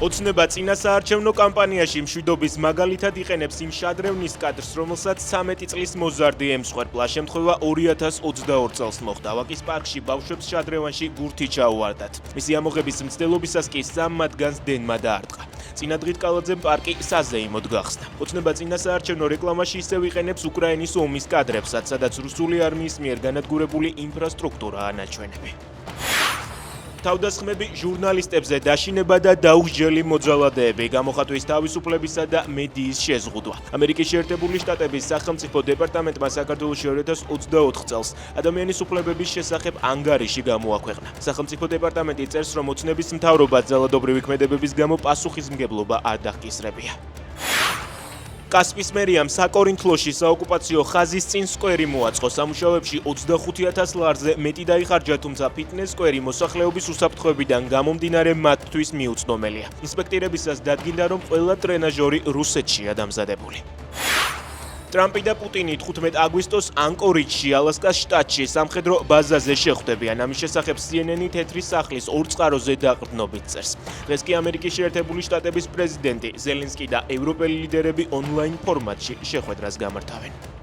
ოცნება წინა საარჩევნო კამპანიაში მშვიდობის მაგალითად იყენებს იმ შადრევნის კადრს, რომელსაც 13 წლის მოზარდი ემსხვერპლა. შემთხვევა 2022 წელს მოხდა. ვაკის პარკში ბავშვებს შადრევანში გურთი ჩაუვარდათ. მისი ამოღების მცდელობისას კი 3 მათგანს დენმა დაარტყა. წინა დღით კალაძემ პარკი საზეიმოდ გახსნა. ოცნება წინა საარჩევნო რეკლამაში ისევ იყენებს უკრაინის ომის კადრებსაც, სადაც რუსული არმიის მიერ განადგურებული ინფრასტრუქტურაა ნაჩვენები. თავდასხმები ჟურნალისტებზე დაშინება და დაუხსჯელი მოძალადეები, გამოხატვის თავისუფლებისა და მედიის შეზღუდვა. ამერიკის შეერთებული შტატების სახელმწიფო დეპარტამენტმა საქართველოში 2024 წელს ადამიანის უფლებების შესახებ ანგარიში გამოაქვეყნა. სახელმწიფო დეპარტამენტი წერს, რომ ოცნების მთავრობა ძალადობრივი ქმედებების გამო პასუხისმგებლობა არ დაჰკისრებია. კასპის მერიამ საკორინთლოში საოკუპაციო ხაზის წინ სკვერი მოაწყო. სამუშაოებში 25,000 ლარზე მეტი დაიხარჯა, თუმცა ფიტნეს სკვერი მოსახლეობის უსაფრთხოებიდან გამომდინარე მათთვის მიუწვდომელია. ინსპექტირებისას დადგინდა, რომ ყველა ტრენაჟორი რუსეთშია დამზადებული. ტრამპი და პუტინი 15 აგვისტოს ანკორიჯში, ალასკას შტატში სამხედრო ბაზაზე შეხვდებიან. ამის შესახებ CNN-ი თეთრი სახლის ორწყაროზე დაყრდნობით წერს. დღეს კი ამერიკის შეერთებული შტატების პრეზიდენტი ზელენსკი და ევროპელი ლიდერები ონლაინ ფორმატში შეხვედრას გამართავენ.